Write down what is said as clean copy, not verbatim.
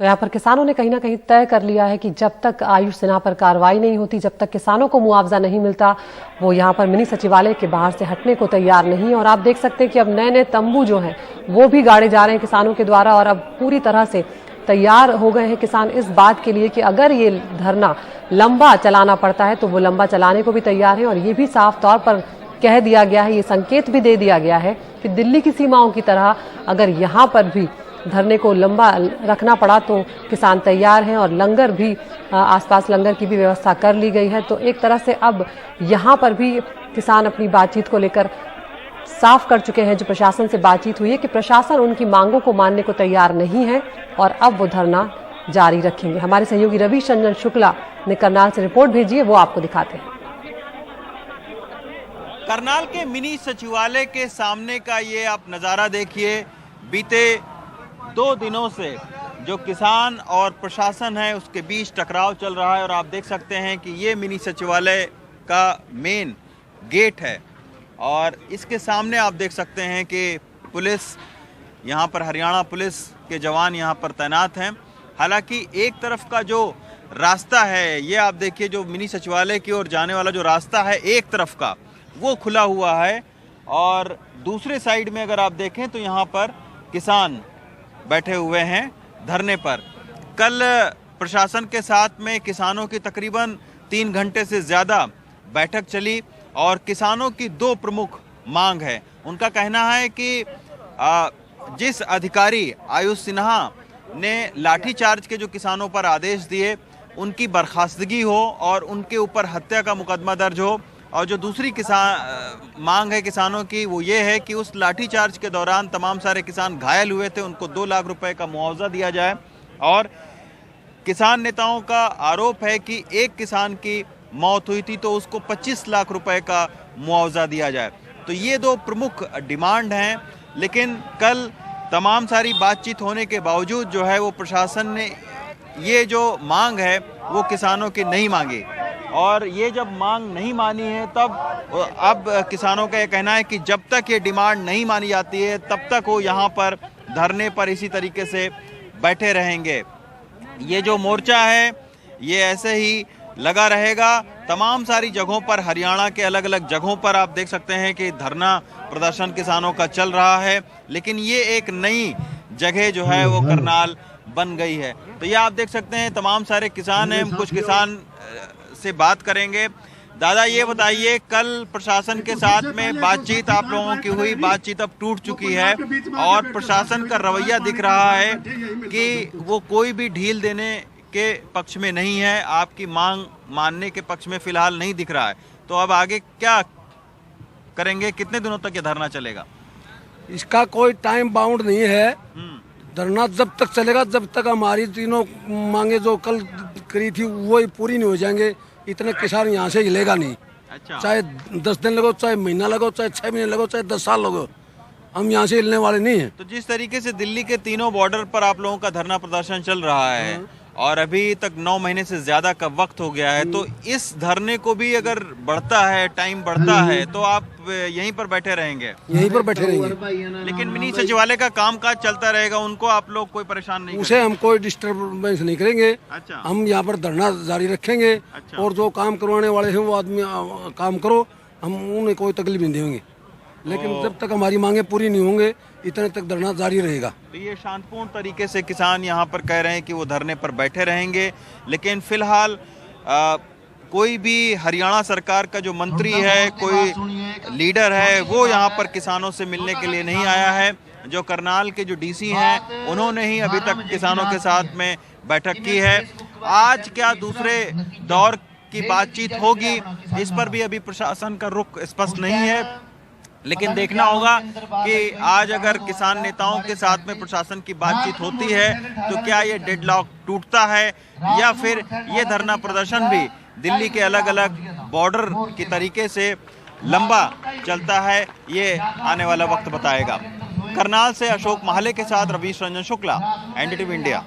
तो यहाँ पर किसानों ने कहीं ना कहीं तय कर लिया है कि जब तक आयुष सिन्हा पर कार्रवाई नहीं होती, जब तक किसानों को मुआवजा नहीं मिलता, वो यहाँ पर मिनी सचिवालय के बाहर से हटने को तैयार नहीं है। और आप देख सकते हैं कि अब नए नए तंबू जो हैं वो भी गाड़े जा रहे हैं किसानों के द्वारा, और अब पूरी तरह से तैयार हो गए हैं किसान इस बात के लिए कि अगर ये धरना लंबा चलाना पड़ता है तो वो लंबा चलाने को भी तैयार है। और ये भी साफ तौर पर कह दिया गया है, ये संकेत भी दे दिया गया है कि दिल्ली की सीमाओं की तरह अगर यहाँ पर भी धरने को लंबा रखना पड़ा तो किसान तैयार हैं। और लंगर भी आसपास लंगर की भी व्यवस्था कर ली गई है। तो एक तरह से अब यहाँ पर भी किसान अपनी बातचीत को लेकर साफ कर चुके हैं। जो प्रशासन से बातचीत हुई है कि प्रशासन उनकी मांगों को मानने को तैयार नहीं है और अब वो धरना जारी रखेंगे। हमारे सहयोगी रवि रंजन शुक्ला ने करनाल से रिपोर्ट भेजी है, वो आपको दिखाते हैं। करनाल के मिनी सचिवालय के सामने का ये आप नज़ारा देखिए। बीते 2 दिनों से जो किसान और प्रशासन है उसके बीच टकराव चल रहा है। और आप देख सकते हैं कि ये मिनी सचिवालय का मेन गेट है और इसके सामने आप देख सकते हैं कि पुलिस, यहाँ पर हरियाणा पुलिस के जवान यहाँ पर तैनात हैं। हालांकि एक तरफ का जो रास्ता है, ये आप देखिए, जो मिनी सचिवालय की ओर जाने वाला जो रास्ता है एक तरफ का वो खुला हुआ है, और दूसरे साइड में अगर आप देखें तो यहाँ पर किसान बैठे हुए हैं धरने पर। कल प्रशासन के साथ में किसानों की तकरीबन 3 घंटे से ज़्यादा बैठक चली और किसानों की 2 प्रमुख मांग है। उनका कहना है कि जिस अधिकारी आयुष सिन्हा ने लाठीचार्ज के जो किसानों पर आदेश दिए उनकी बर्खास्तगी हो और उनके ऊपर हत्या का मुकदमा दर्ज हो। और जो दूसरी मांग है किसानों की वो ये है कि उस लाठीचार्ज के दौरान तमाम सारे किसान घायल हुए थे, उनको 2 लाख रुपए का मुआवजा दिया जाए। और किसान नेताओं का आरोप है कि एक किसान की मौत हुई थी तो उसको 25 लाख रुपए का मुआवजा दिया जाए। तो ये 2 प्रमुख डिमांड हैं। लेकिन कल तमाम सारी बातचीत होने के बावजूद जो है वो प्रशासन ने ये जो मांग है वो किसानों की नहीं मांगी। और ये जब मांग नहीं मानी है तब अब किसानों का ये कहना है कि जब तक ये डिमांड नहीं मानी जाती है तब तक वो यहाँ पर धरने पर इसी तरीके से बैठे रहेंगे। ये जो मोर्चा है ये ऐसे ही लगा रहेगा। तमाम सारी जगहों पर, हरियाणा के अलग अलग जगहों पर आप देख सकते हैं कि धरना प्रदर्शन किसानों का चल रहा है। लेकिन ये एक नई जगह जो है वो करनाल बन गई है। तो ये आप देख सकते हैं तमाम सारे किसान हैं। कुछ किसान से बात करेंगे। दादा ये बताइए, कल प्रशासन के साथ में बातचीत आप लोगों की हुई, बातचीत अब टूट चुकी है और प्रशासन का रवैया दिख रहा है कि वो कोई भी ढील देने के पक्ष में नहीं है, आपकी मांग मानने के पक्ष में फिलहाल नहीं दिख रहा है। तो अब आगे क्या करेंगे? कितने दिनों तक ये धरना चलेगा? इसका कोई टाइम बाउंड नहीं है। धरना जब तक चलेगा जब तक हमारी तीनों मांगे जो कल करी थी वो पूरी नहीं हो जाएंगे। इतने किसान यहाँ से हिलेगा नहीं। अच्छा। चाहे 10 दिन लगो, चाहे महीना लगो, चाहे 6 महीने लगो, चाहे 10 साल लगो, हम यहाँ से हिलने वाले नहीं हैं। तो जिस तरीके से दिल्ली के तीनों बॉर्डर पर आप लोगों का धरना प्रदर्शन चल रहा है और अभी तक 9 महीने से ज्यादा का वक्त हो गया है, तो इस धरने को भी अगर बढ़ता है, टाइम बढ़ता है, तो आप यहीं पर बैठे रहेंगे? यहीं पर बैठे रहेंगे। लेकिन मिनी सचिवालय का कामकाज चलता रहेगा, उनको आप लोग कोई परेशान नहीं उसे हम कोई डिस्टर्बेंस नहीं करेंगे। अच्छा। हम यहाँ पर धरना जारी रखेंगे। अच्छा। और जो काम करवाने वाले हैं वो आदमी काम करो, हम उन्हें कोई तकलीफ नहीं देंगे। लेकिन जब तक हमारी मांगे पूरी नहीं होंगे इतने तक धरना जारी रहेगा। तो ये शांतिपूर्ण तरीके से किसान यहाँ पर कह रहे हैं कि वो धरने पर बैठे रहेंगे। लेकिन फिलहाल कोई भी हरियाणा सरकार का जो मंत्री है, कोई लीडर है, वो यहाँ पर किसानों से मिलने के लिए नहीं आया है। जो करनाल के जो डीसी हैं उन्होंने ही अभी तक किसानों के साथ में बैठक की है। आज क्या दूसरे दौर की बातचीत होगी, इस पर भी अभी प्रशासन का रुख स्पष्ट नहीं है। लेकिन देखना होगा कि आज अगर किसान नेताओं के साथ में प्रशासन की बातचीत होती है तो क्या ये डेडलॉक टूटता है या फिर ये धरना प्रदर्शन भी दिल्ली के अलग अलग बॉर्डर की तरीके से लंबा चलता है, ये आने वाला वक्त बताएगा। करनाल से अशोक महाले के साथ रवि रंजन शुक्ला, एनडीटीवी इंडिया।